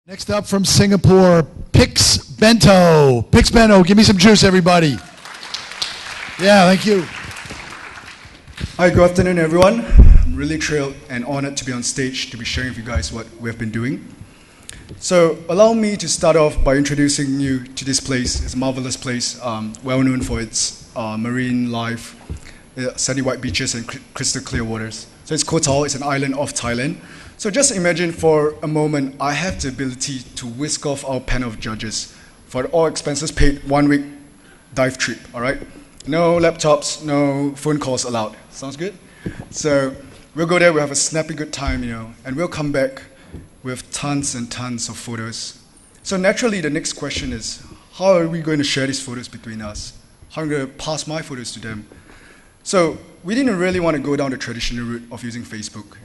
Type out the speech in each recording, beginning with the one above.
Next up from Singapore, Pix Bento. Pix Bento, give me some juice, everybody. Yeah, thank you. Hi, good afternoon, everyone. I'm really thrilled and honored to be on stage to be sharing with you guys what we've been doing. So allow me to start off by introducing you to this place. It's a marvelous place, well known for its marine life, sandy white beaches and crystal clear waters. So it's Koh Tao, it's an island off Thailand. So just imagine for a moment, I have the ability to whisk off our panel of judges for all expenses paid 1 week dive trip, all right? No laptops, no phone calls allowed. Sounds good? So we'll go there, we'll have a snappy good time, and we'll come back with tons and tons of photos. So naturally, the next question is, how are we going to share these photos between us? How am I going to pass my photos to them? So we didn't really want to go down the traditional route of using Facebook,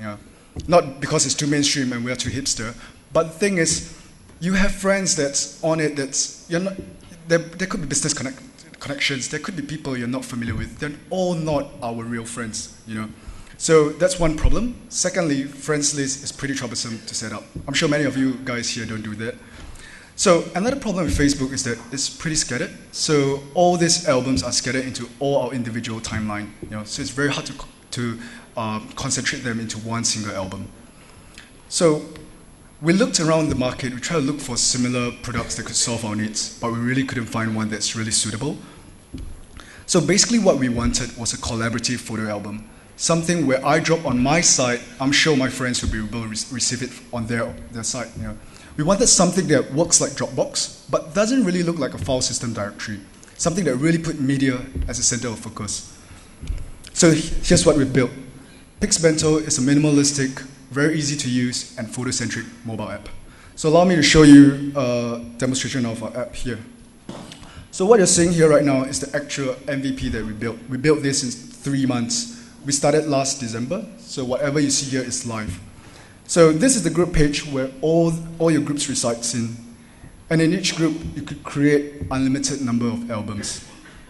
Not because it's too mainstream and we're too hipster, but the thing is, you have friends that's on it there could be business connections, there could be people you're not familiar with, they're all not our real friends, So that's one problem. Secondly, friends list is pretty troublesome to set up. I'm sure many of you guys here don't do that. So another problem with Facebook is that it's pretty scattered. So all these albums are scattered into all our individual timeline, so it's very hard to concentrate them into one single album. So we looked around the market, we tried to look for similar products that could solve our needs, but we really couldn't find one that's really suitable. So basically what we wanted was a collaborative photo album, something where I drop on my site, I'm sure my friends will be able to receive it on their site. We wanted something that works like Dropbox, but doesn't really look like a file system directory, something that really put media as a center of focus. So here's what we built. Pix Bento is a minimalistic, very easy to use, and photo-centric mobile app. So allow me to show you a demonstration of our app here. So what you're seeing here right now is the actual MVP that we built. We built this in 3 months. We started last December, so whatever you see here is live. So this is the group page where all your groups resides in. And in each group, you could create unlimited number of albums.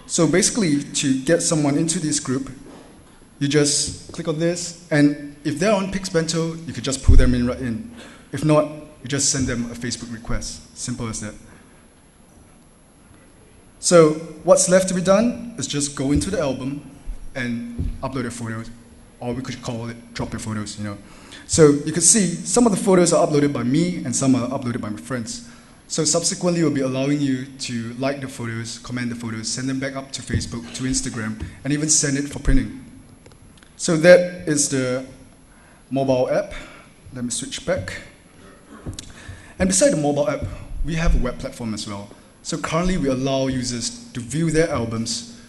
So basically, to get someone into this group, you just click on this, and if they're on Pix Bento, you could just pull them in right in. If not, you just send them a Facebook request. Simple as that. So what's left to be done is just go into the album and upload your photos, or we could call it drop your photos, So you can see some of the photos are uploaded by me and some are uploaded by my friends. So subsequently, we'll be allowing you to like the photos, comment the photos, send them back up to Facebook, to Instagram, and even send it for printing. So that is the mobile app. Let me switch back. And beside the mobile app, we have a web platform as well. So currently, we allow users to view their albums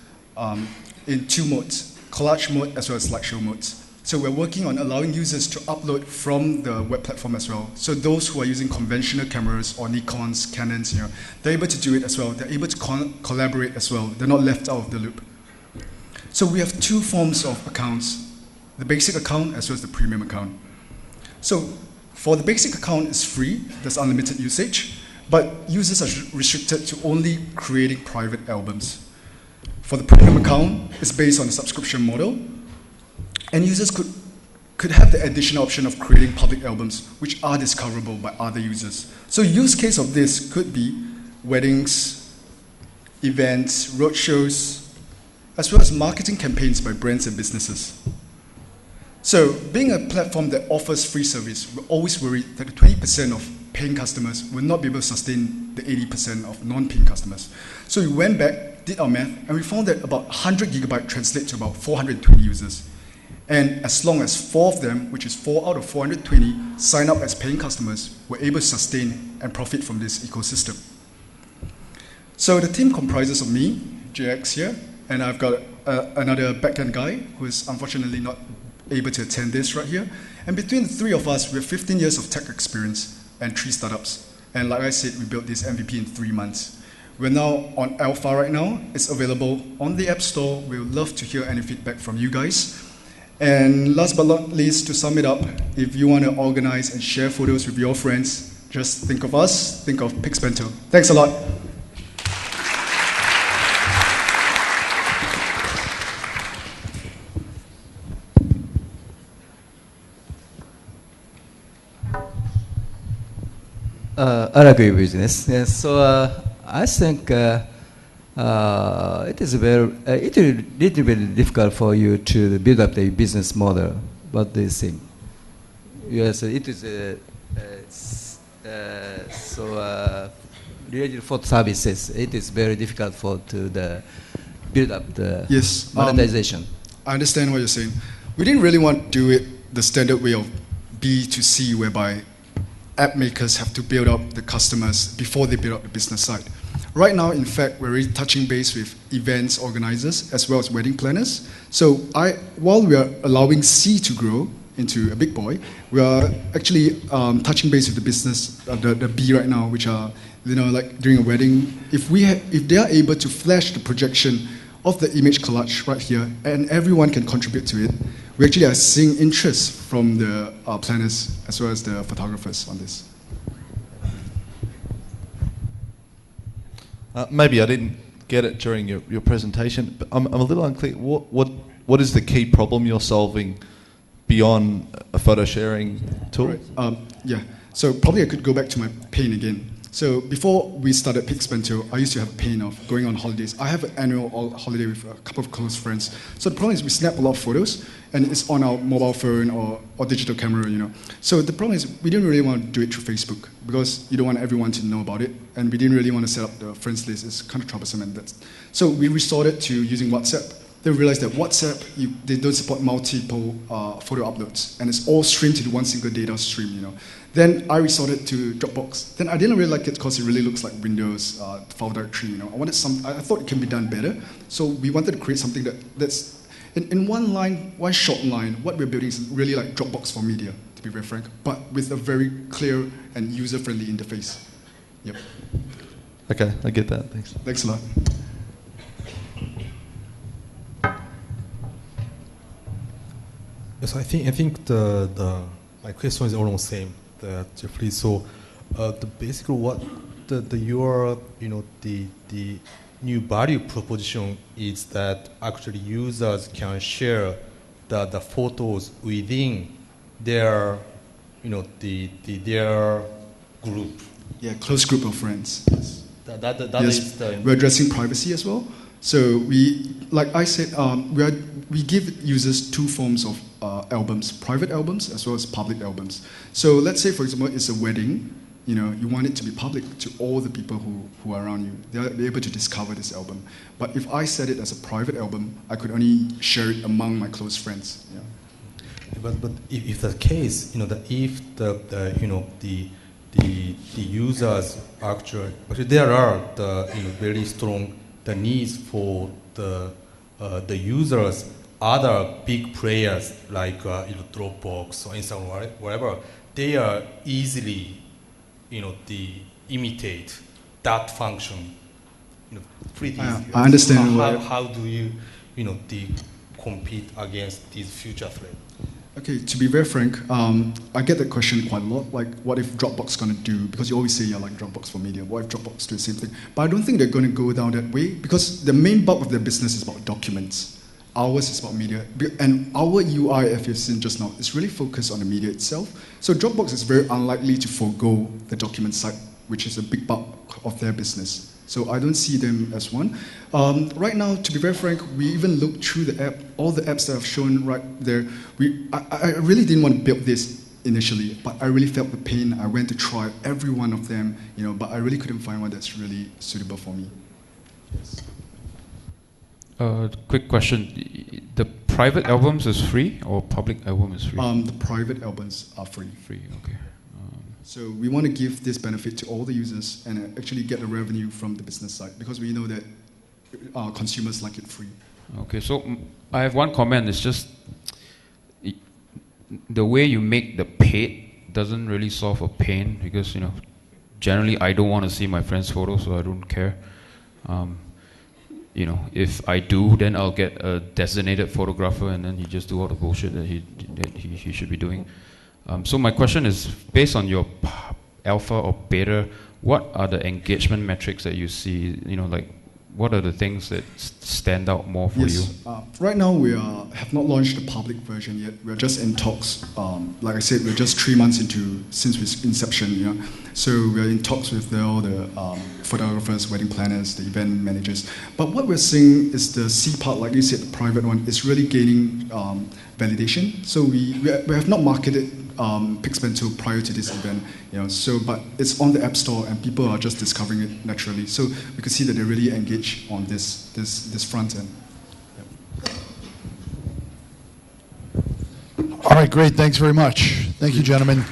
in 2 modes, collage mode as well as slideshow modes. So we're working on allowing users to upload from the web platform as well. So those who are using conventional cameras or Nikons, Canons, they're able to do it as well. They're able to collaborate as well. They're not left out of the loop. So we have 2 forms of accounts, the basic account as well as the premium account. So for the basic account, it's free, there's unlimited usage, but users are restricted to only creating private albums. For the premium account, it's based on a subscription model, and users could have the additional option of creating public albums, which are discoverable by other users. So use case of this could be weddings, events, roadshows, as well as marketing campaigns by brands and businesses. So being a platform that offers free service, we're always worried that the 20% of paying customers will not be able to sustain the 80% of non-paying customers. So we went back, did our math, and we found that about 100 gigabyte translates to about 420 users. And as long as 4 of them, which is 4 out of 420, sign up as paying customers, we're able to sustain and profit from this ecosystem. So the team comprises of me, JX here, and I've got another backend guy who is unfortunately not able to attend this right here. And between the 3 of us, we have 15 years of tech experience and 3 startups. And like I said, we built this MVP in 3 months. We're now on alpha right now. It's available on the App Store. We would love to hear any feedback from you guys. And last but not least, to sum it up, if you want to organize and share photos with your friends, just think of us, think of Pix Bento. Thanks a lot. I agree with this. Yes, so I think it is it is little bit difficult for you to build up the business model. What do you think? Yes, it is related for services. It is very difficult to build up the Yes, monetization. I understand what you're saying. We didn't really want to do it the standard way of B2C, whereby app makers have to build up the customers before they build up the business side. Right now, in fact, we're really touching base with events organizers as well as wedding planners. So while we are allowing C to grow into a big boy, we are actually touching base with the business, the B right now, which are, like during a wedding, if they are able to flash the projection of the image collage right here, and everyone can contribute to it, we actually are seeing interest from the planners as well as the photographers on this. Maybe I didn't get it during your presentation, but I'm a little unclear. What is the key problem you're solving beyond a photo sharing tool? Right. Yeah. So probably I could go back to my Paine again. So before we started Pixbento, I used to have a Paine of going on holidays. I have an annual holiday with a couple of close friends. So the problem is we snap a lot of photos, and it's on our mobile phone or digital camera, So the problem is we didn't really want to do it through Facebook because you don't want everyone to know about it, and we didn't really want to set up the friends list. It's kind of troublesome, so we resorted to using WhatsApp. Then we realized that WhatsApp, they don't support multiple photo uploads, and it's all streamed to one single data stream, Then I resorted to Dropbox. Then I didn't really like it because it really looks like Windows file directory, I thought it can be done better. So we wanted to create something that's, in one short line, what we're building is really like Dropbox for media, to be very frank, but with a very clear and user-friendly interface. Yep. Okay, I get that, thanks. Thanks a lot. Yes, I think my question is almost same, Jeffrey. So, basically, what your the new value proposition is that actually users can share the photos within their their group. Yeah, close group of friends. Yes. That yes. is the. We're addressing privacy as well. So like I said, we give users two forms of albums: private albums as well as public albums. So let's say, for example, it's a wedding. You want it to be public to all the people who are around you. They'll be able to discover this album. But if I set it as a private album, I could only share it among my close friends. Yeah. But if the case, if the users actually there are very strong needs for the users, other big players like Dropbox or Instagram, whatever, they are easily imitate that function pretty easily. I understand. How do you compete against this future threat? Okay, to be very frank, I get that question quite a lot. Like, what if Dropbox going to do? Because you always say, like Dropbox for media. What if Dropbox do the same thing? But I don't think they're going to go down that way because the main bulk of their business is about documents. Ours is about media. And our UI, if you've seen just now, is really focused on the media itself. So Dropbox is very unlikely to forego the document side, which is a big bulk of their business. So I don't see them as one. Right now, to be very frank, we even looked through the app, all the apps that I've shown right there. I really didn't want to build this initially, but I really felt the pain. I went to try every one of them, but I really couldn't find one that's really suitable for me. Yes. Quick question. The private albums is free or public album is free? The private albums are free. Free, okay. So we want to give this benefit to all the users and actually get the revenue from the business side because we know that consumers like it free. Okay, so I have one comment. It's just the way you make the paid doesn't really solve a pain because, generally I don't want to see my friend's photos, so I don't care. If I do, then I'll get a designated photographer and then he just do all the bullshit that he should be doing. So my question is, based on your alpha or beta, what are the engagement metrics that you see, like what are the things that stand out more for you? Right now we have not launched the public version yet. We're just in talks. Like I said, we're just 3 months since inception. You know? So we're in talks with all the photographers, wedding planners, the event managers. But what we're seeing is the C part, like you said, the private one, is really gaining validation. So we have not marketed Pixbento prior to this event, you know. So, but it's on the App Store and people are just discovering it naturally. So we could see that they're really engaged on this front end. Yep. All right, great. Thanks very much. Thank you, gentlemen.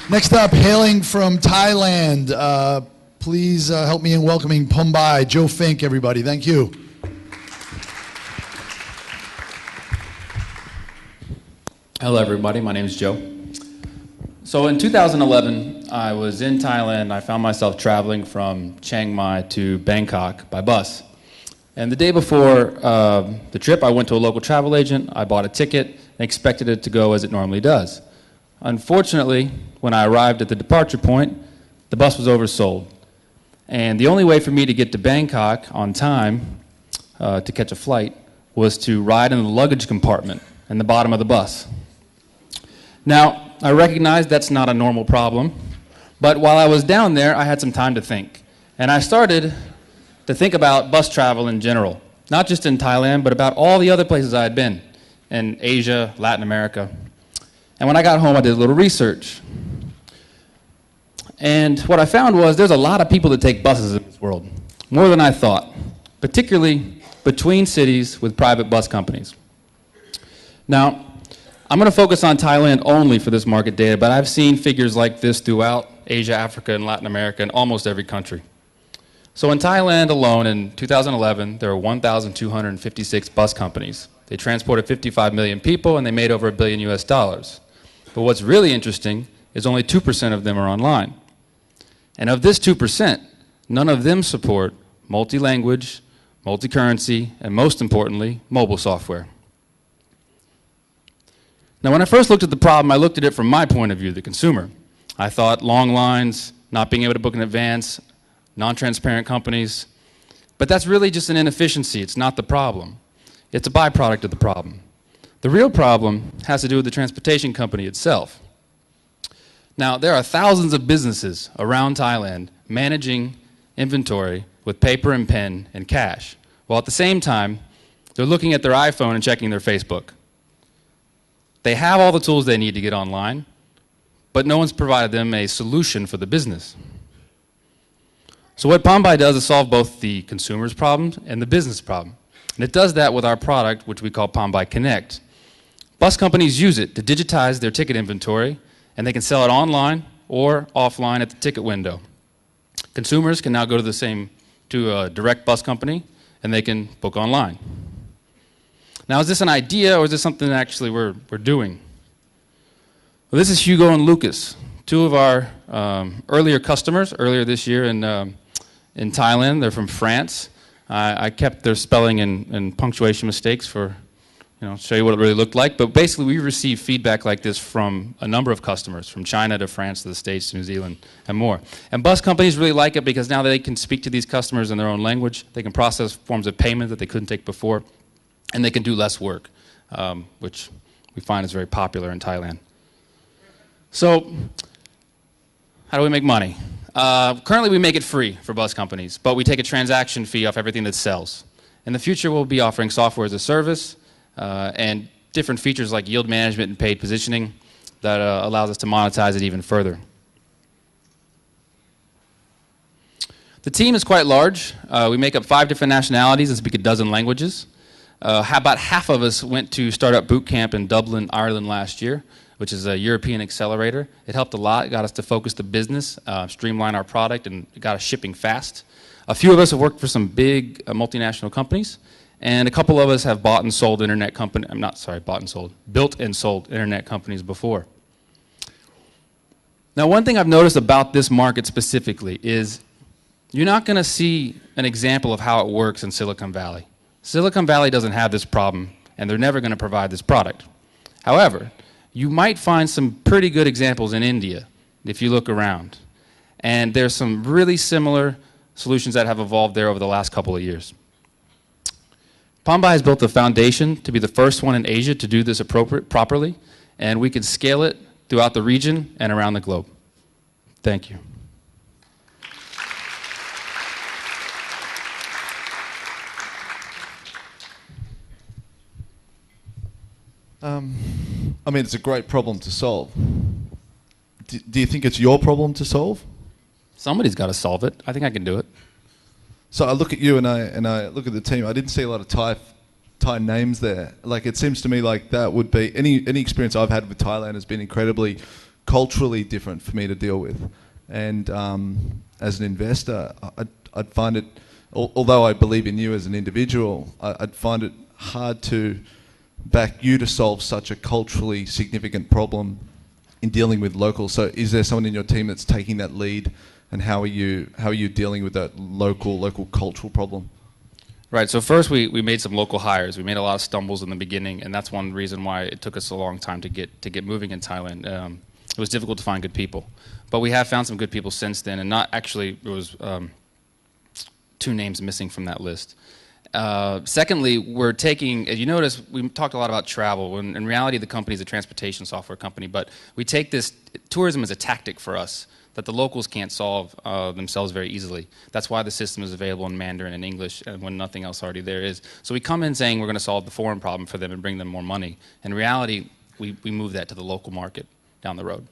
Next up, hailing from Thailand, please help me in welcoming Mumbai, Joe Fink, everybody. Thank you. Hello, everybody. My name is Joe. So in 2011, I was in Thailand. I found myself traveling from Chiang Mai to Bangkok by bus. And the day before the trip, I went to a local travel agent. I bought a ticket and expected it to go as it normally does. Unfortunately, when I arrived at the departure point, the bus was oversold. And the only way for me to get to Bangkok on time to catch a flight was to ride in the luggage compartment in the bottom of the bus. Now, I recognize that's not a normal problem, but while I was down there, I had some time to think. And I started to think about bus travel in general, not just in Thailand, but about all the other places I had been, in Asia, Latin America. And when I got home, I did a little research. And what I found was there's a lot of people that take buses in this world, more than I thought, particularly between cities with private bus companies. Now, I'm going to focus on Thailand only for this market data, but I've seen figures like this throughout Asia, Africa, and Latin America, and almost every country. So in Thailand alone, in 2011, there were 1,256 bus companies. They transported 55 million people, and they made over $1 billion US. But what's really interesting is only 2% of them are online. And of this 2%, none of them support multi-language, multi-currency, and most importantly, mobile software. Now, when I first looked at the problem, I looked at it from my point of view, the consumer. I thought long lines, not being able to book in advance, non-transparent companies. But that's really just an inefficiency. It's not the problem. It's a byproduct of the problem. The real problem has to do with the transportation company itself. Now, there are thousands of businesses around Thailand managing inventory with paper and pen and cash, while at the same time, they're looking at their iPhone and checking their Facebook. They have all the tools they need to get online, but no one's provided them a solution for the business. So what Mumbai does is solve both the consumer's problem and the business problem. And it does that with our product, which we call Mumbai Connect. Bus companies use it to digitize their ticket inventory, and they can sell it online or offline at the ticket window. Consumers can now go to a direct bus company, and they can book online. Now, is this an idea, or is this something that actually we're doing? Well, this is Hugo and Lucas, two of our earlier customers, earlier this year in Thailand. They're from France. I kept their spelling and punctuation mistakes for, show you what it really looked like. But basically, we received feedback like this from a number of customers, from China to France to the States to New Zealand and more. And bus companies really like it because now they can speak to these customers in their own language. They can process forms of payment that they couldn't take before. And they can do less work, which we find is very popular in Thailand. So, how do we make money? Currently, we make it free for bus companies, but we take a transaction fee off everything that sells. In the future, we'll be offering software as a service and different features like yield management and paid positioning that allows us to monetize it even further. The team is quite large. We make up 5 different nationalities and speak a dozen languages. About half of us went to Startup Boot Camp in Dublin, Ireland last year, which is a European accelerator. It helped a lot. It got us to focus the business, streamline our product, and it got us shipping fast. A few of us have worked for some big multinational companies, and a couple of us have built and sold internet companies before. Now, one thing I've noticed about this market specifically is you're not going to see an example of how it works in Silicon Valley. Silicon Valley doesn't have this problem, and they're never going to provide this product. However, you might find some pretty good examples in India if you look around. And there's some really similar solutions that have evolved there over the last couple of years. Pambai has built a foundation to be the first one in Asia to do this properly, and we can scale it throughout the region and around the globe. Thank you. I mean, it's a great problem to solve. Do you think it's your problem to solve? Somebody's got to solve it. I think I can do it. So I look at you and I look at the team. I didn't see a lot of Thai names there. Like, it seems to me like that would be any experience I've had with Thailand has been incredibly culturally different for me to deal with. And as an investor, I'd find it, although I believe in you as an individual, I'd find it hard to back you to solve such a culturally significant problem in dealing with locals. So is there someone in your team that's taking that lead, and how are you dealing with that local cultural problem? Right, so first we made some local hires. We made a lot of stumbles in the beginning, and that's one reason why it took us a long time to get moving in Thailand. It was difficult to find good people. But we have found some good people since then, and not actually, there was 2 names missing from that list. Secondly, we're taking, as you notice, we talked a lot about travel. When in reality, the company is a transportation software company, but we take this, tourism as a tactic for us that the locals can't solve themselves very easily. That's why the system is available in Mandarin and English, and when nothing else already there is. So we come in saying we're going to solve the foreign problem for them and bring them more money. In reality, we move that to the local market down the road.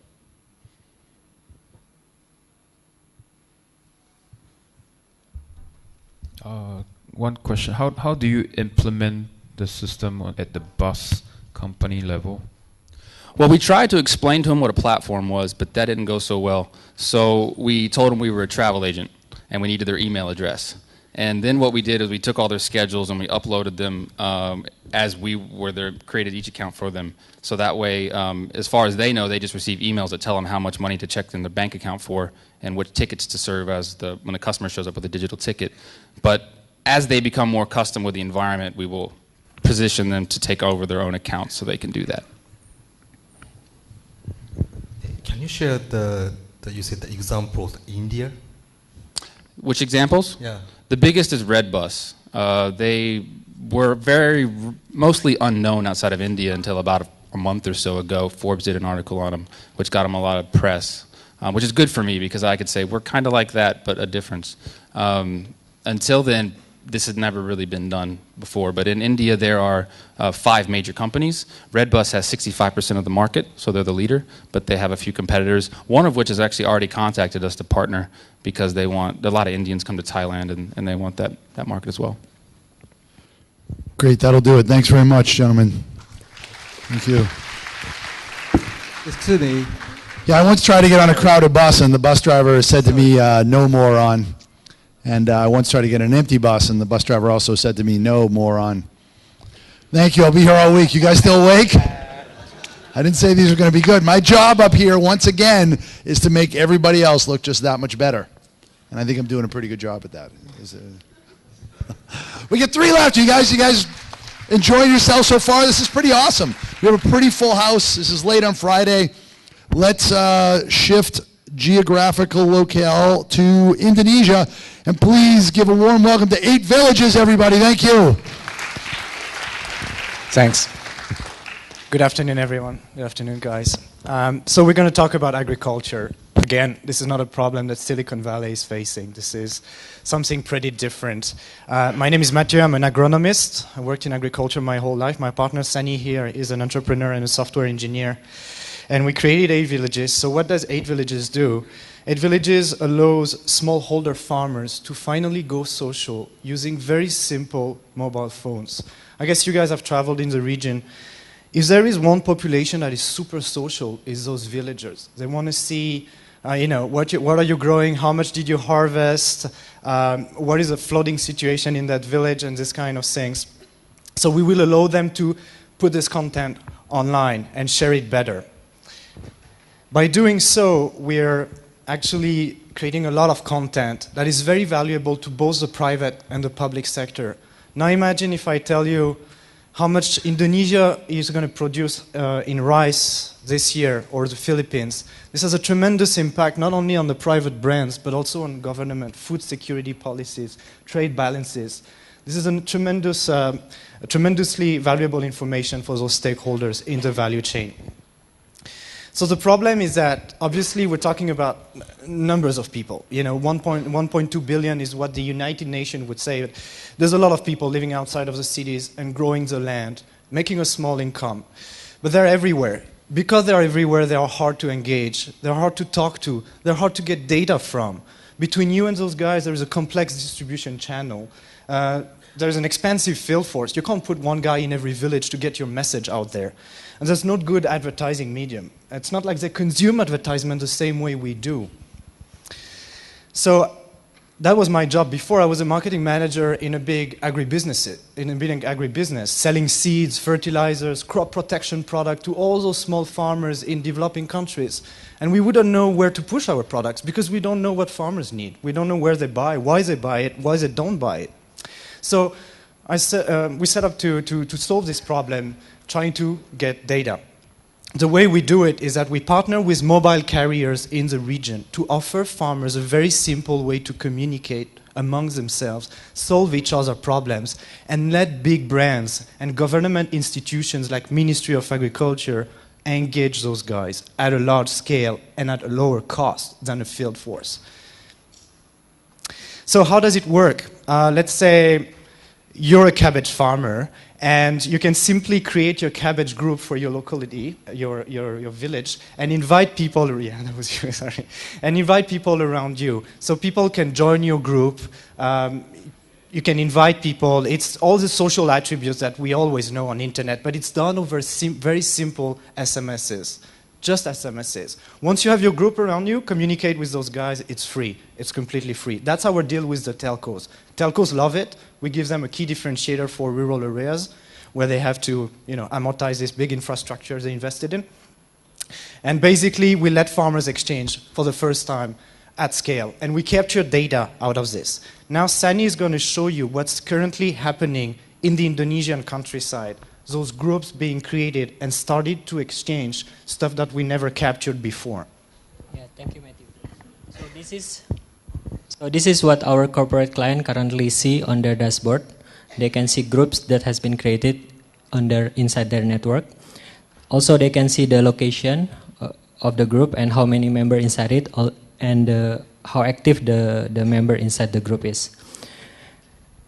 One question, how do you implement the system at the bus company level? Well, we tried to explain to him what a platform was, but that didn't go so well. So we told him we were a travel agent, and we needed their email address. And then what we did is we took all their schedules and we uploaded them as we were there, created each account for them. So that way, as far as they know, they just receive emails that tell them how much money to check in their bank account for and what tickets to serve as when the customer shows up with a digital ticket. But as they become more accustomed with the environment, we will position them to take over their own accounts so they can do that. Can you share you said the example of India? Which examples? Yeah. The biggest is Redbus. They were mostly unknown outside of India until about a month or so ago. Forbes did an article on them, which got them a lot of press, which is good for me because I could say we're kind of like that, but a difference. Until then, this had never really been done before. But in India, there are 5 major companies. Redbus has 65% of the market, so they're the leader. But they have a few competitors, one of which has actually already contacted us to partner because they want, a lot of Indians come to Thailand and they want that market as well. Great, that'll do it. Thanks very much, gentlemen. Thank you. Excuse me. Yeah, I once tried to get on a crowded bus, and the bus driver said to me, no moron. And I once tried to get an empty bus, and the bus driver also said to me, no moron. Thank you, I'll be here all week. You guys still awake? I didn't say these were going to be good. My job up here, once again, is to make everybody else look just that much better. And I think I'm doing a pretty good job at that. We get 3 left. You guys enjoying yourselves so far? This is pretty awesome. We have a pretty full house. This is late on Friday. Let's shift geographical locale to Indonesia. And please give a warm welcome to 8 Villages, everybody. Thank you. Thanks. Good afternoon, everyone. Good afternoon, guys. So we're going to talk about agriculture. Again, this is not a problem that Silicon Valley is facing. This is something pretty different. My name is Mathieu. I'm an agronomist. I worked in agriculture my whole life. My partner, Sunny, here is an entrepreneur and a software engineer. And we created 8 Villages. So what does 8 Villages do? 8 Villages allows smallholder farmers to finally go social using very simple mobile phones. I guess you guys have traveled in the region. If there is one population that is super social, it's those villagers. They want to see, what are you growing? How much did you harvest? What is the flooding situation in that village? And this kind of things. So we will allow them to put this content online and share it better. By doing so, we're actually creating a lot of content that is very valuable to both the private and the public sector. Now imagine if I tell you how much Indonesia is going to produce in rice this year, or the Philippines. This has a tremendous impact not only on the private brands, but also on government, food security policies, trade balances. This is a tremendously valuable information for those stakeholders in the value chain. So the problem is that, obviously, we're talking about numbers of people. 1.2 billion is what the United Nations would say. There's a lot of people living outside of the cities and growing the land, making a small income. But they're everywhere. Because they're everywhere, they are hard to engage. They're hard to talk to. They're hard to get data from. Between you and those guys, there is a complex distribution channel. There's an expensive field force. You can't put one guy in every village to get your message out there. And there's not good advertising medium. It's not like they consume advertisement the same way we do. So that was my job. Before, I was a marketing manager in a big agribusiness, selling seeds, fertilizers, crop protection product to all those small farmers in developing countries. And we wouldn't know where to push our products because we don't know what farmers need. We don't know where they buy, why they buy it, why they don't buy it. So we set up to solve this problem, trying to get data. The way we do it is that we partner with mobile carriers in the region to offer farmers a very simple way to communicate among themselves, solve each other's problems, and let big brands and government institutions like Ministry of Agriculture engage those guys at a large scale and at a lower cost than a field force. So how does it work? Let's say you're a cabbage farmer, and you can simply create your cabbage group for your locality, your village, and invite people. Yeah, that was you. Sorry, and invite people around you, so people can join your group. You can invite people. It's all the social attributes that we always know on internet, but it's done over very simple SMSs. Just SMSs. Once you have your group around you, communicate with those guys. It's free. It's completely free. That's our deal with the telcos. Telcos love it. We give them a key differentiator for rural areas where they have to, amortize this big infrastructure they invested in. And basically, we let farmers exchange for the first time at scale. And we capture data out of this. Now, Sani is going to show you what's currently happening in the Indonesian countryside. Those groups being created and started to exchange stuff that we never captured before. Yeah, thank you, Matthew. So this is what our corporate client currently see on their dashboard. They can see groups that has been created inside their network. Also, they can see the location of the group and how many members inside it, and how active the member inside the group is.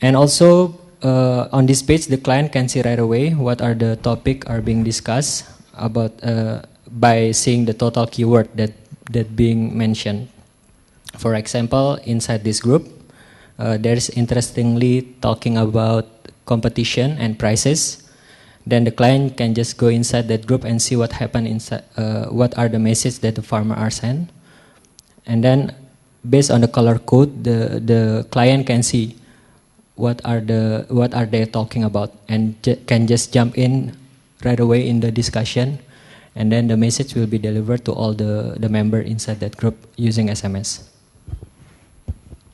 And also, on this page, the client can see right away what are the topics are being discussed about by seeing the total keyword that being mentioned. For example, inside this group, there's interestingly talking about competition and prices. Then the client can just go inside that group and see what happened inside, what are the messages that the farmer are sent. And then, based on the color code, the client can see what are they talking about, and can just jump in right away in the discussion, and then the message will be delivered to all the member inside that group using SMS.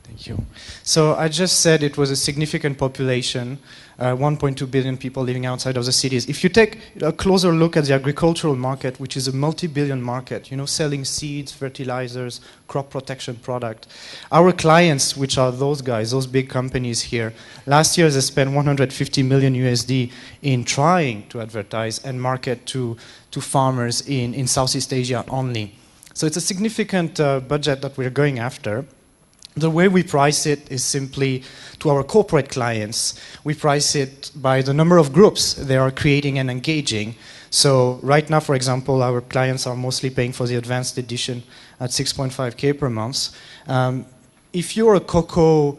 Thank you. So I just said it was a significant population, 1.2 billion people living outside of the cities. If you take a closer look at the agricultural market, which is a multi-billion market, selling seeds, fertilizers, crop protection product, our clients, which are those guys, those big companies here, last year they spent 150 million USD in trying to advertise and market to farmers in Southeast Asia only. So it's a significant budget that we're going after. The way we price it is simply to our corporate clients. We price it by the number of groups they are creating and engaging. So right now, for example, our clients are mostly paying for the advanced edition at 6.5K per month. If you're a cocoa,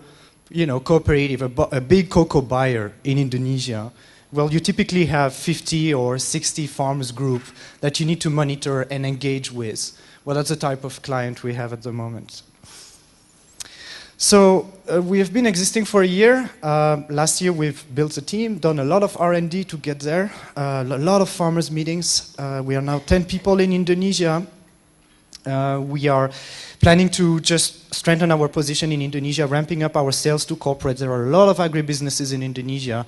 cooperative, a big cocoa buyer in Indonesia, well, you typically have 50 or 60 farmers group that you need to monitor and engage with. Well, that's the type of client we have at the moment. So we have been existing for a year. Last year we've built a team, done a lot of R&D to get there, a lot of farmers meetings. We are now 10 people in Indonesia. We are planning to just strengthen our position in Indonesia, ramping up our sales to corporates. There are a lot of agribusinesses in Indonesia.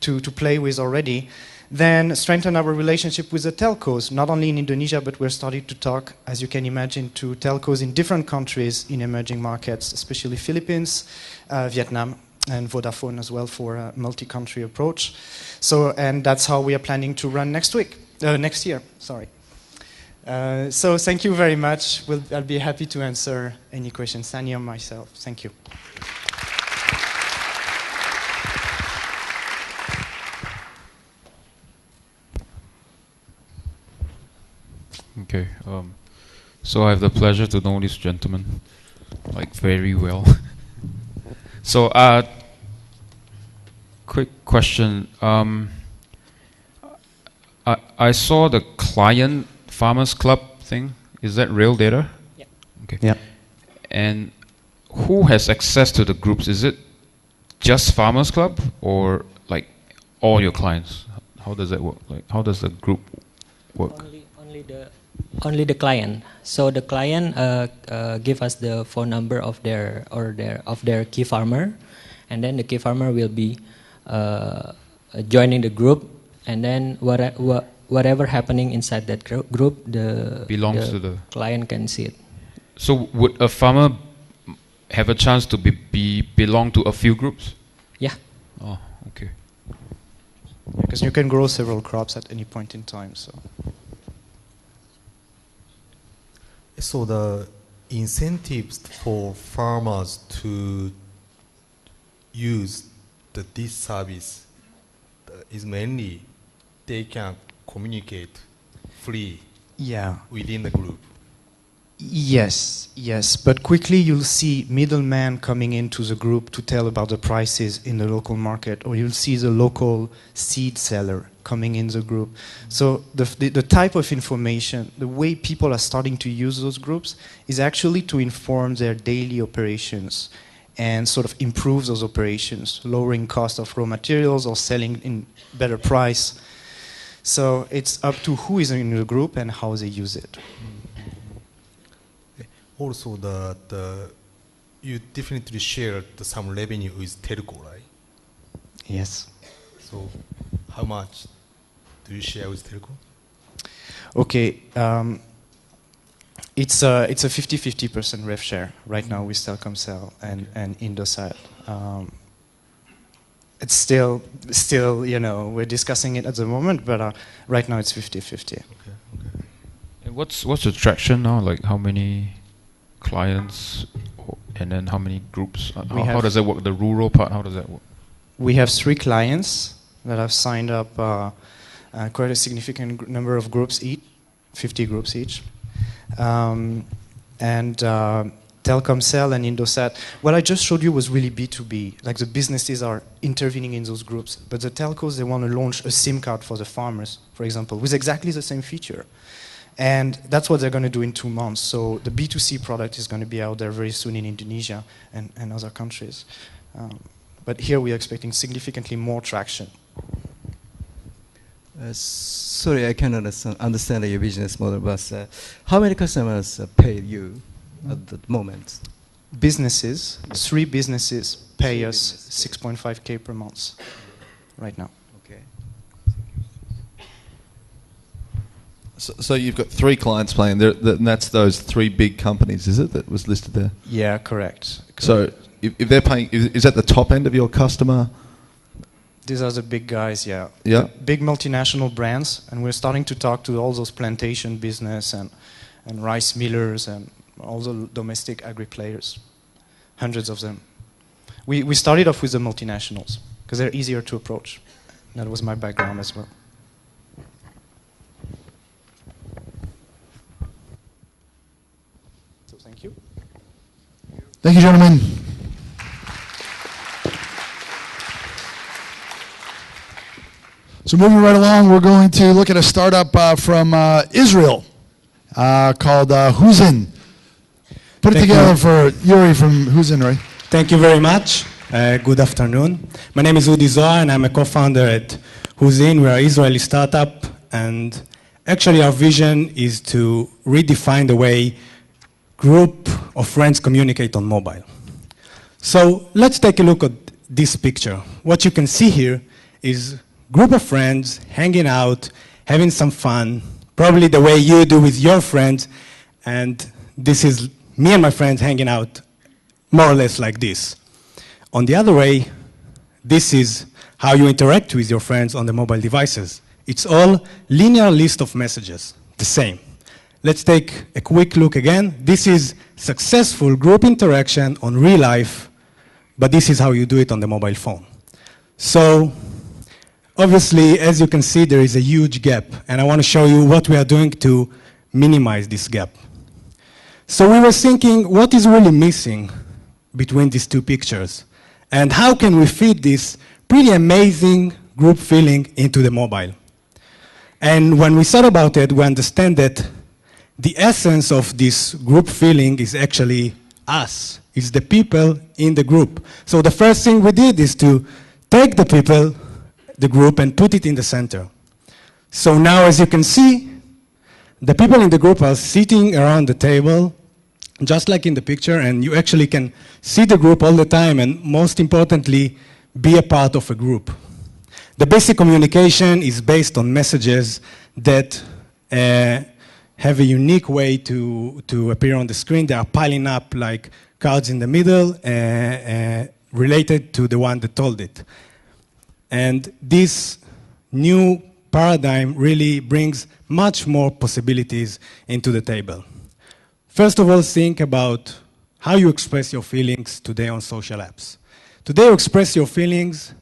to play with already, then strengthen our relationship with the telcos, not only in Indonesia, but we're starting to talk, as you can imagine, to telcos in different countries in emerging markets, especially Philippines, Vietnam, and Vodafone as well for a multi-country approach. So, and that's how we are planning to run next year, sorry. So thank you very much. I'll be happy to answer any questions, Sani or myself. Thank you. Okay, so I have the pleasure to know this gentleman, like, very well. So, quick question. I saw the client Farmers Club thing. Is that real data? Yeah. Okay. Yeah. And who has access to the groups? Is it just Farmers Club or like all your clients? How does that work? Like, how does the group work? Only the client. So the client give us the phone number of their key farmer, and then the key farmer will be joining the group, and then whatever happening inside that group, belongs to the client can see it. So would a farmer have a chance to belong to a few groups? Yeah. Oh, okay. Because you can grow several crops at any point in time. So the incentives for farmers to use this service is mainly they can communicate free within the group. Yes, but quickly you'll see middlemen coming into the group to tell about the prices in the local market, or you'll see the local seed seller coming in the group. So the type of information, the way people are starting to use those groups is actually to inform their daily operations and sort of improve those operations, lowering cost of raw materials or selling in better price. So it's up to who is in the group and how they use it. Also, you definitely share some revenue with telco, right? Yes. So, how much do you share with telco? Okay, it's a 50-50% rev share right now with Telkomsel and Indosat. It's still, we're discussing it at the moment, but right now it's 50-50. Okay. And what's the traction now? Like, how many clients, and then how many groups? How does that work? The rural part, how does that work? We have 3 clients that have signed up quite a significant number of groups each, 50 groups each. And Telkomsel and Indosat, what I just showed you was really B2B, like the businesses are intervening in those groups, but the telcos, they want to launch a SIM card for the farmers, for example, with exactly the same feature. And that's what they're going to do in 2 months. So the B2C product is going to be out there very soon in Indonesia and other countries. But here we are expecting significantly more traction. Sorry, I cannot understand your business model, but how many customers pay you at the moment? Businesses, 3 businesses pay us 6.5K per month right now. Okay. So you've got 3 clients playing, and that's those 3 big companies, is it, that was listed there? Yeah, correct. So if they're paying, is that the top end of your customer? These are the big guys, yeah. Yeah. The big multinational brands, and we're starting to talk to all those plantation business and rice millers and all the domestic agri players, hundreds of them. We started off with the multinationals because they're easier to approach. That was my background as well. So thank you. Thank you, gentlemen. So moving right along, we're going to look at a startup from Israel called Huzin. Put it together for Yuri from Huzin, right? Thank you very much. Good afternoon. My name is Udi Zohar, and I'm a co-founder at Huzin. We're an Israeli startup, and actually our vision is to redefine the way group of friends communicate on mobile. So let's take a look at this picture. What you can see here is group of friends hanging out, having some fun, probably the way you do with your friends, and this is me and my friends hanging out more or less like this. On the other way, this is how you interact with your friends on the mobile devices. It's all linear list of messages, the same. Let's take a quick look again. This is successful group interaction on real life, but this is how you do it on the mobile phone. So, obviously, as you can see, there is a huge gap, and I want to show you what we are doing to minimize this gap. So we were thinking, what is really missing between these two pictures? And how can we fit this pretty amazing group feeling into the mobile? And when we thought about it, we understand that the essence of this group feeling is actually us. It's the people in the group. So the first thing we did is to take the people, the group, and put it in the center. So now, as you can see, the people in the group are sitting around the table, just like in the picture, and you actually can see the group all the time, and most importantly, be a part of a group. The basic communication is based on messages that have a unique way to appear on the screen. They are piling up like cards in the middle, related to the one that told it. And this new paradigm really brings much more possibilities into the table. First of all, think about how you express your feelings today on social apps. Today you express your feelings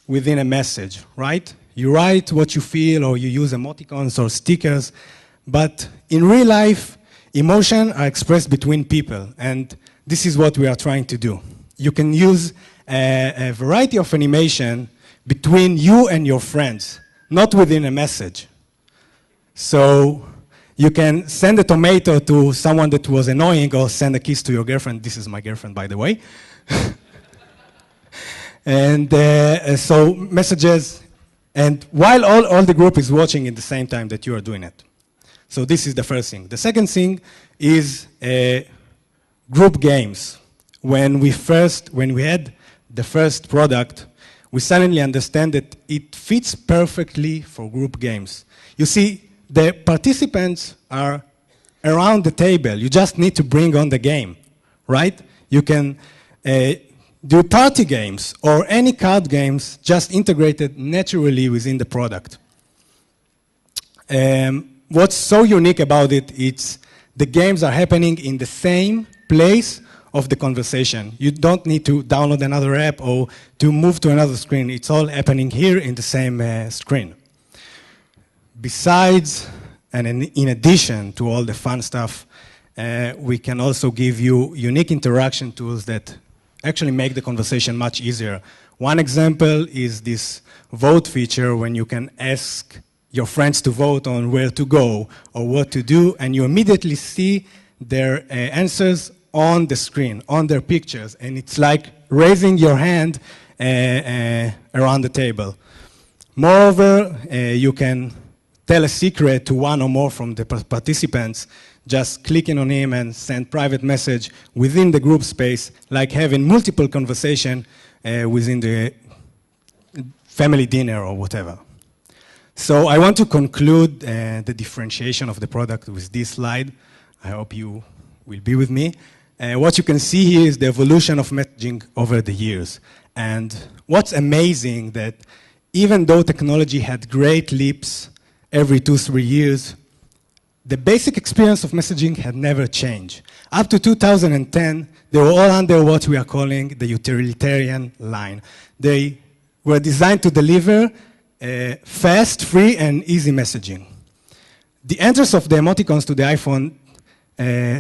within a message, right? You write what you feel, or you use emoticons or stickers, but in real life, emotions are expressed between people, and this is what we are trying to do. You can use a variety of animation between you and your friends, not within a message. So you can send a tomato to someone that was annoying, or send a kiss to your girlfriend. This is my girlfriend, by the way. And so messages, and while all the group is watching at the same time that you are doing it. So this is the first thing. The second thing is group games. When we had the first product, we suddenly understand that it fits perfectly for group games. You see, the participants are around the table. You just need to bring on the game, right? You can do party games or any card games just integrated naturally within the product. What's so unique about it, it's the games are happening in the same place of the conversation. You don't need to download another app or to move to another screen. It's all happening here in the same screen. Besides, and in addition to all the fun stuff, we can also give you unique interaction tools that actually make the conversation much easier. One example is this vote feature, when you can ask your friends to vote on where to go or what to do, and you immediately see their answers on the screen, on their pictures, and it's like raising your hand around the table. Moreover, you can tell a secret to one or more from the participants, just clicking on him and send private message within the group space, like having multiple conversation within the family dinner or whatever. So I want to conclude the differentiation of the product with this slide. I hope you will be with me. What you can see here is the evolution of messaging over the years. And what's amazing that even though technology had great leaps every 2-3 years, the basic experience of messaging had never changed. Up to 2010, they were all under what we are calling the utilitarian line. They were designed to deliver fast, free, and easy messaging. The entrance of the emoticons to the iPhone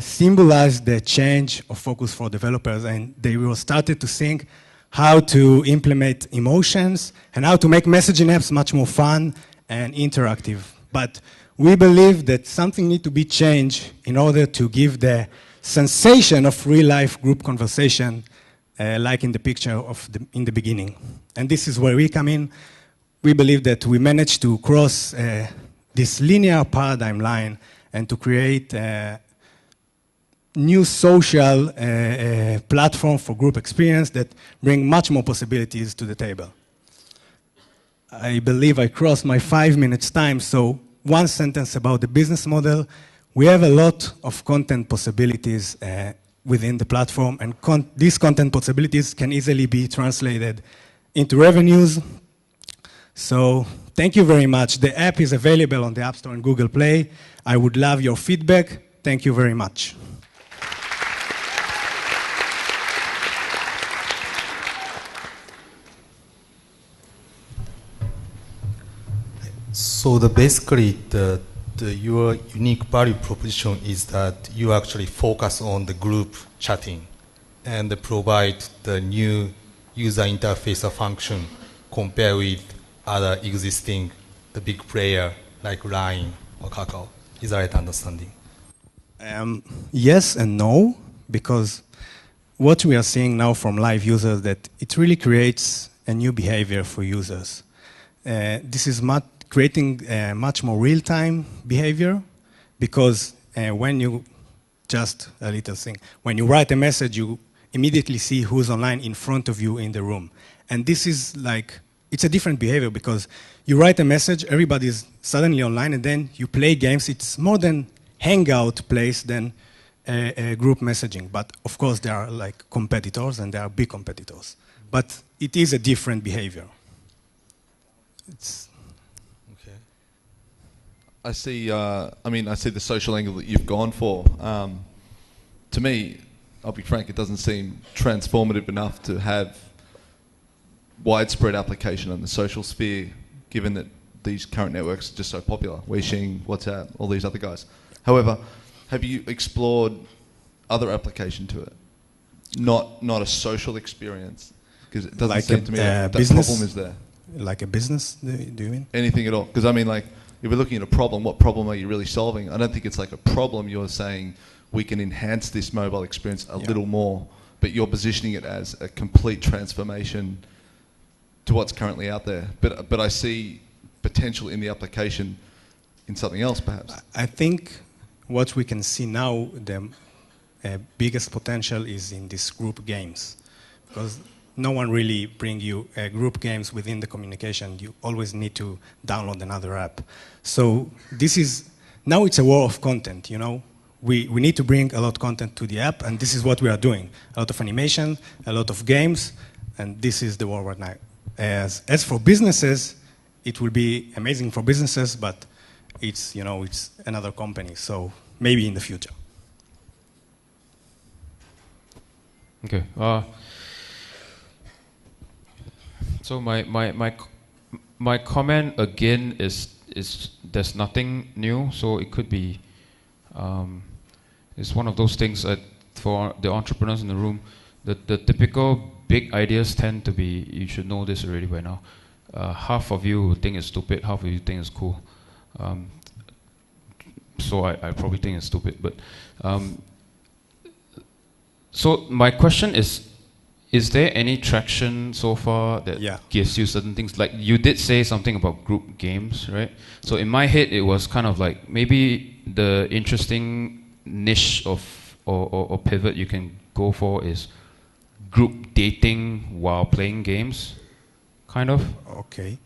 symbolized the change of focus for developers, and they were started to think how to implement emotions and how to make messaging apps much more fun and interactive. But we believe that something needs to be changed in order to give the sensation of real-life group conversation, like in the picture in the beginning. And this is where we come in. We believe that we managed to cross this linear paradigm line and to create a new social platform for group experience that bring much more possibilities to the table. I believe I crossed my 5 minutes time, so one sentence about the business model. We have a lot of content possibilities within the platform, and these content possibilities can easily be translated into revenues. So thank you very much. The app is available on the App Store and Google Play. I would love your feedback. Thank you very much. So basically, your unique value proposition is that you actually focus on the group chatting and provide the new user interface or function compared with other existing the big player like Line or Kakao. Is that right understanding? Yes and no, because what we are seeing now from live users that it really creates a new behavior for users. This is creating much more real-time behavior, because when you, just a little thing, when you write a message, you immediately see who's online in front of you in the room. And this is like, it's a different behavior, because you write a message, everybody's suddenly online, and then you play games. It's more than hangout place than group messaging. But of course, there are like competitors, and there are big competitors. But it is a different behavior. It's I see. I see the social angle that you've gone for. To me, I'll be frank, it doesn't seem transformative enough to have widespread application in the social sphere, given that these current networks are just so popular. Weixin, WhatsApp, all these other guys. However, have you explored other application to it? Not a social experience, because it doesn't like seem to me that business, problem is there. Like a business, do you mean? Anything at all? Because I mean, like, if we're looking at a problem, what problem are you really solving? I don't think it's like a problem. You're saying we can enhance this mobile experience a little more, but you're positioning it as a complete transformation to what's currently out there. But I see potential in the application in something else, perhaps. I think what we can see now, the biggest potential is in these group games, because no one really bring you group games within the communication. You always need to download another app. So this is, now it's a war of content, you know. We need to bring a lot of content to the app, and this is what we are doing. A lot of animation, a lot of games, and this is the war right now. As for businesses, it will be amazing for businesses, but it's, you know, it's another company, so maybe in the future. Okay. So my comment again is there's nothing new. So it could be it's one of those things that for the entrepreneurs in the room, the typical big ideas tend to be, you should know this already by now. Half of you think it's stupid, half of you think it's cool. So I probably think it's stupid, but so my question is there any traction so far that gives you certain things? Like you did say something about group games, right? So in my head, it was kind of like maybe the interesting niche of or pivot you can go for is group dating while playing games, kind of. Okay.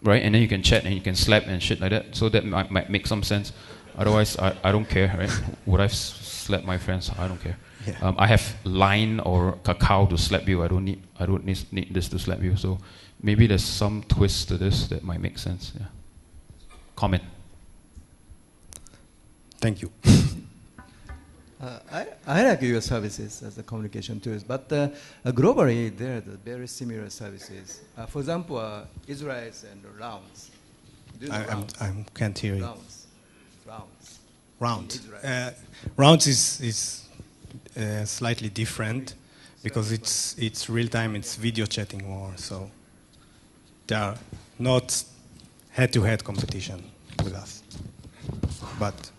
Right, and then you can chat and you can slap and shit like that. So that might make some sense. Otherwise, I don't care, right? Would I slap my friends? I don't care. Yeah. I have Line or Kakao to slap you. I don't need this to slap you. So maybe there's some twist to this that might make sense. Yeah. Comment. Thank you. I like your services as a communication tools, but globally there are very similar services. For example, Israel's and rounds. I can't hear you. Rounds. Rounds is slightly different because it's real time. It's video chatting more, so they are not head-to-head competition with us. But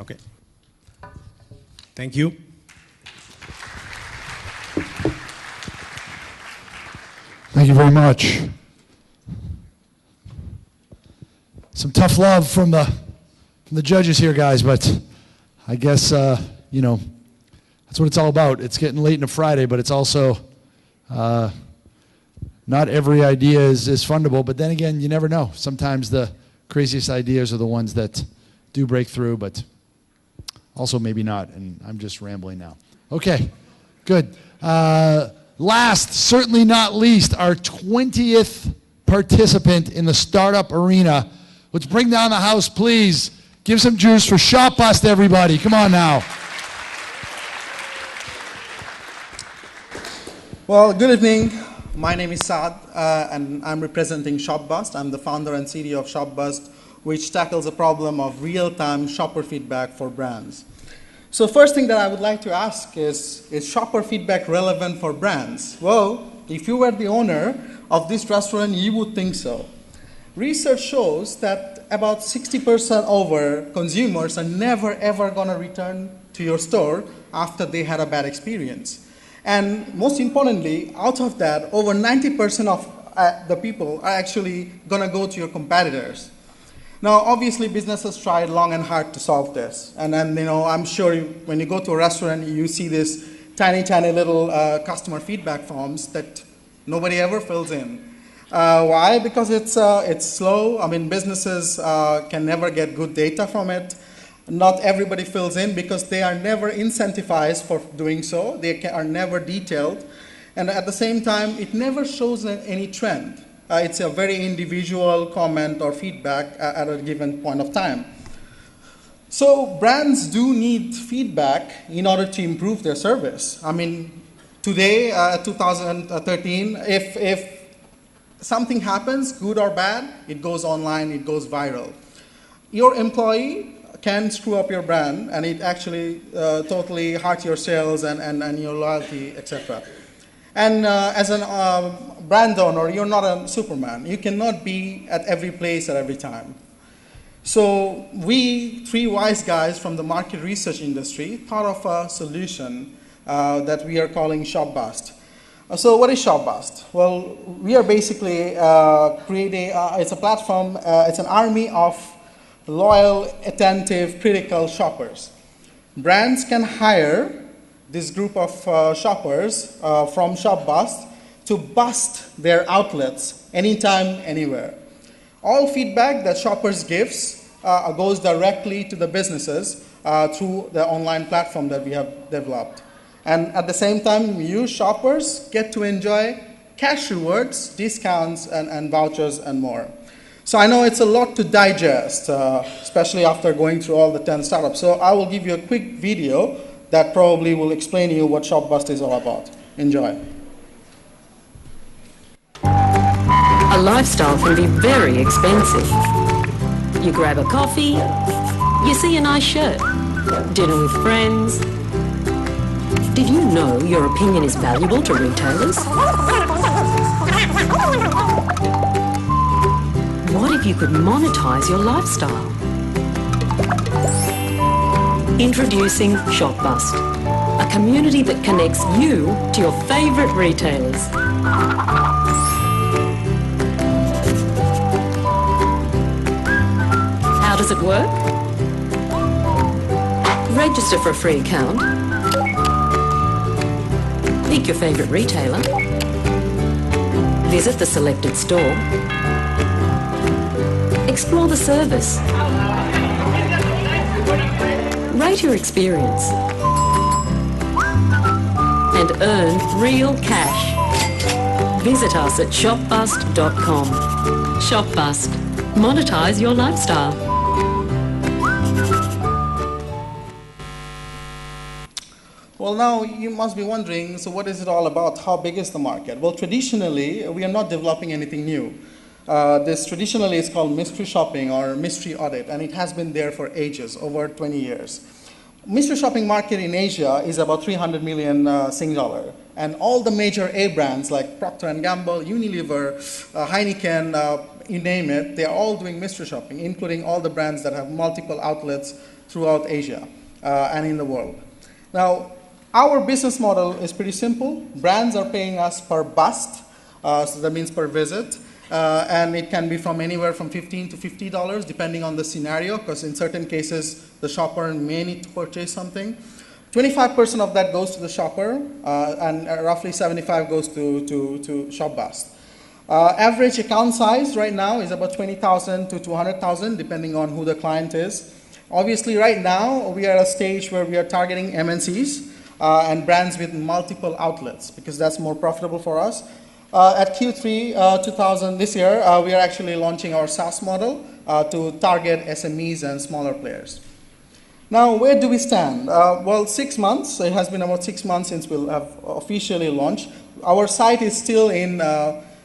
okay, thank you. Thank you very much. Some tough love from the judges here, guys, but I guess, you know, that's what it's all about. It's getting late on a Friday, but it's also not every idea is fundable, but then again, you never know. Sometimes the craziest ideas are the ones that do break through, but also maybe not, and I'm just rambling now. Okay, good. Last, certainly not least, our 20th participant in the startup arena. Let's bring down the house, please. Give some juice for Shopbust, everybody. Come on now. Well, good evening. My name is Saad, and I'm representing Shopbust. I'm the founder and CEO of Shopbust, which tackles the problem of real-time shopper feedback for brands. So first thing that I would like to ask is shopper feedback relevant for brands? Well, if you were the owner of this restaurant, you would think so. Research shows that about 60% over consumers are never ever going to return to your store after they had a bad experience. And most importantly, out of that, over 90% of the people are actually going to go to your competitors. Now, obviously, businesses tried long and hard to solve this. And then, I'm sure when you go to a restaurant, you see these tiny, tiny little customer feedback forms that nobody ever fills in. Why? Because it's slow. I mean, businesses can never get good data from it. Not everybody fills in because they are never incentivized for doing so. They are never detailed. And at the same time, it never shows any trend. It's a very individual comment or feedback at a given point of time. So brands do need feedback in order to improve their service. I mean, today, 2013, if something happens, good or bad, it goes online, it goes viral. Your employee can screw up your brand, and it actually totally hurts your sales and your loyalty, etc. And as a brand owner, you're not a Superman. You cannot be at every place at every time. So we, three wise guys from the market research industry, thought of a solution that we are calling Shopbust. So what is Shopbust? Well, we are basically creating, it's a platform, it's an army of loyal, attentive, critical shoppers. Brands can hire this group of shoppers from Shopbust to bust their outlets anytime, anywhere. All feedback that shoppers gives goes directly to the businesses through the online platform that we have developed. And at the same time, you shoppers get to enjoy cash rewards, discounts, and vouchers, and more. So I know it's a lot to digest, especially after going through all the 10 startups. So I will give you a quick video that probably will explain to you what Shopbust is all about. Enjoy. A lifestyle can be very expensive. You grab a coffee, you see a nice shirt, dinner with friends. Did you know your opinion is valuable to retailers? What if you could monetize your lifestyle? Introducing Shopbust, a community that connects you to your favorite retailers. How does it work? Register for a free account. Pick your favorite retailer. Visit the selected store. Explore the service. Rate your experience. And earn real cash. Visit us at shopbust.com. Shopbust. Monetize your lifestyle. Well, now you must be wondering, so what is it all about? How big is the market? Well, traditionally, we are not developing anything new. This traditionally is called mystery shopping or mystery audit, and it has been there for ages, over 20 years. Mystery shopping market in Asia is about 300 million Sing dollar, and all the major A brands like Procter & Gamble, Unilever, Heineken, you name it, they are all doing mystery shopping, including all the brands that have multiple outlets throughout Asia and in the world. Now, our business model is pretty simple. Brands are paying us per bust, so that means per visit. And it can be from anywhere from $15 to $50, depending on the scenario, because in certain cases, the shopper may need to purchase something. 25% of that goes to the shopper, and roughly 75% goes to Shopbust. Average account size right now is about 20,000 to 200,000, depending on who the client is. Obviously, right now, we are at a stage where we are targeting MNCs and brands with multiple outlets, because that's more profitable for us. At Q3 2000 this year, we are actually launching our SaaS model to target SMEs and smaller players. Now, where do we stand? Well, 6 months. It has been about 6 months since we'll have officially launched. Our site is still in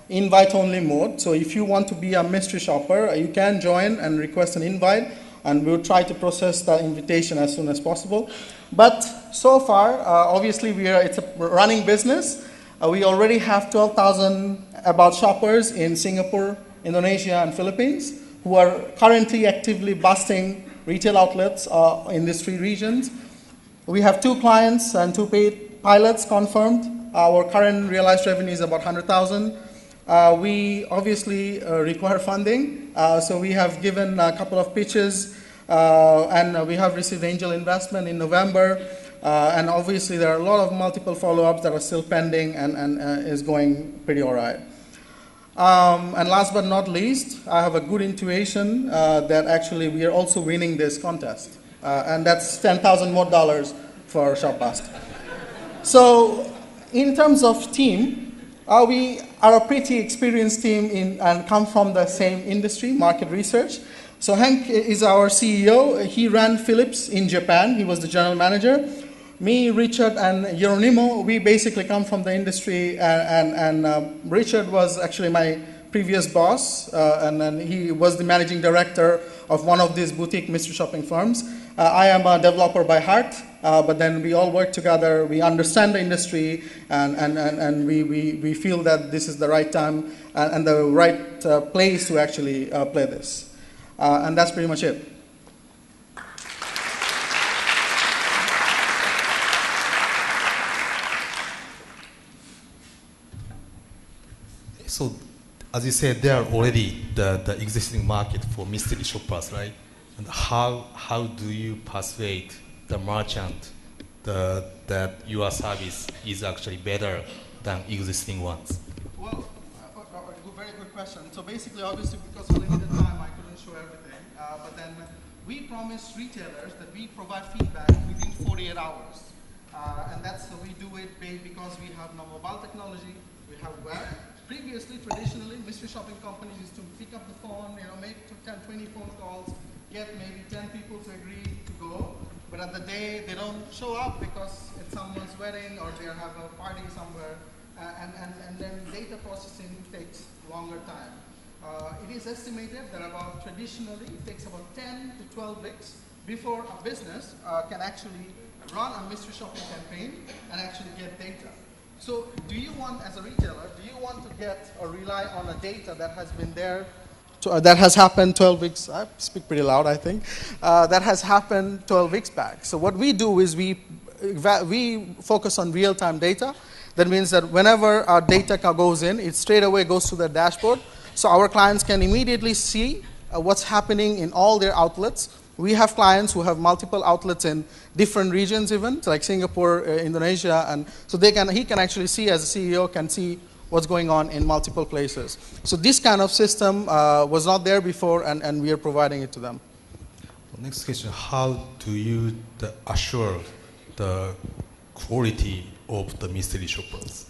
invite-only mode. So if you want to be a mystery shopper, you can join and request an invite, and we'll try to process that invitation as soon as possible. But so far, obviously, it's a running business. We already have 12,000 about shoppers in Singapore, Indonesia, and Philippines who are currently actively busting retail outlets in these 3 regions. We have 2 clients and 2 paid pilots confirmed. Our current realized revenue is about 100,000. We obviously require funding, so we have given a couple of pitches, and we have received angel investment in November, and obviously there are a lot of multiple follow-ups that are still pending and is going pretty all right. And last but not least, I have a good intuition that actually we are also winning this contest, and that's $10,000 more for ShopBust. So in terms of team, we are a pretty experienced team and come from the same industry, market research. So Hank is our CEO. He ran Philips in Japan. He was the general manager. Me, Richard, and Jeronimo, we basically come from the industry, and Richard was actually my previous boss, and then he was the managing director of one of these boutique mystery shopping firms. I am a developer by heart, but then we all work together, we understand the industry, and we feel that this is the right time and the right place to actually play this. And that's pretty much it. So, as you said, there are already the existing market for mystery shoppers, right? And how do you persuade the merchant that your service is actually better than existing ones? Well, very good question. So basically, obviously, because of limited time, I couldn't show everything. But then we promise retailers that we provide feedback within 48 hours. And that's we do it because we have now mobile technology, we have web. Previously, traditionally, mystery shopping companies used to pick up the phone, make 10, 20 phone calls, get maybe 10 people to agree to go, but at the day they don't show up because it's someone's wedding or they have a party somewhere, and then data processing takes longer time. It is estimated that traditionally it takes about 10 to 12 weeks before a business can actually run a mystery shopping campaign and actually get data. So do you want, as a retailer, do you want to get or rely on a data that has been there, that has happened 12 weeks, I speak pretty loud, I think, that has happened 12 weeks back. So what we do is we focus on real-time data. That means that whenever our data goes in, it straight away goes to the dashboard. So our clients can immediately see what's happening in all their outlets. We have clients who have multiple outlets in different regions even, like Singapore, Indonesia, and so he can actually see, as a CEO, can see what's going on in multiple places. So this kind of system was not there before, and we are providing it to them. Next question, how do you assure the quality of the mystery shoppers?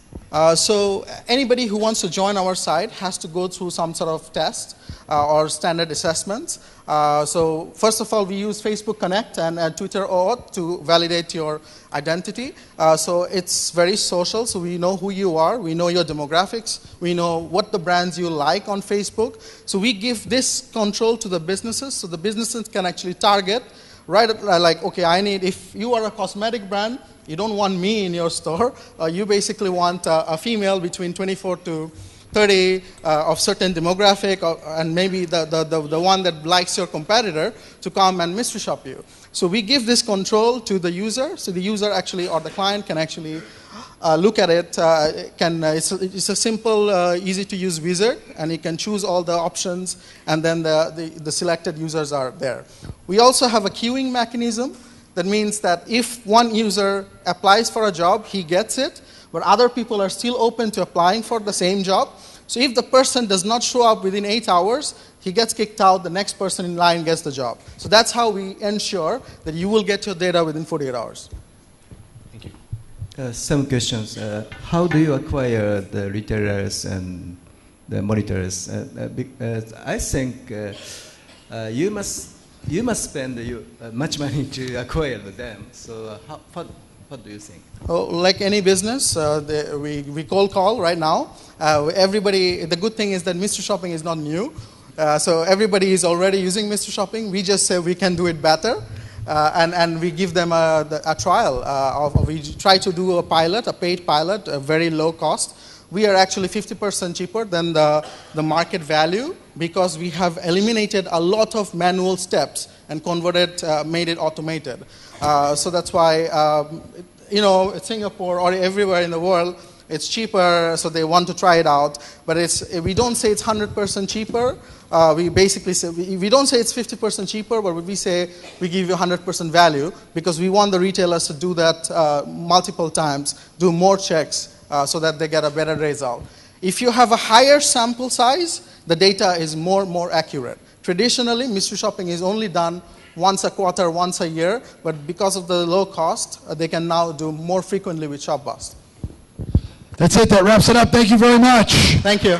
So anybody who wants to join our site has to go through some sort of test or standard assessments. So first of all, we use Facebook Connect and Twitter OAuth to validate your identity. So it's very social, so we know who you are, we know your demographics, we know what the brands you like on Facebook. So we give this control to the businesses, so the businesses can actually target, right, like, okay, if you are a cosmetic brand, you don't want me in your store. You basically want a female between 24 to 30 of certain demographic, and maybe the one that likes your competitor to come and mystery shop you. So we give this control to the user. So the user actually, or the client, can actually look at it. It's a simple, easy to use wizard, and you can choose all the options, and then the selected users are there. We also have a queuing mechanism. That means that if one user applies for a job, he gets it, but other people are still open to applying for the same job. So if the person does not show up within 8 hours, he gets kicked out, the next person in line gets the job. So that's how we ensure that you will get your data within 48 hours. Thank you. Some questions. How do you acquire the retailers and the monitors? I think you must spend much money to acquire them. So what do you think? Oh, like any business, we cold call right now. Everybody, the good thing is that Mr. Shopping is not new. So everybody is already using Mr. Shopping. We just say we can do it better. And we give them a trial. We try to do a pilot, a paid pilot, a very low cost. We are actually 50% cheaper than the market value because we have eliminated a lot of manual steps and made it automated. So that's why, Singapore or everywhere in the world, it's cheaper, so they want to try it out. But we don't say it's 100% cheaper. We basically say, we don't say it's 50% cheaper, but we say we give you 100% value because we want the retailers to do that multiple times, do more checks so that they get a better result. If you have a higher sample size, the data is more accurate. Traditionally, mystery shopping is only done once a quarter, once a year, but because of the low cost, they can now do more frequently with ShopBust. That's it. That wraps it up. Thank you very much. Thank you.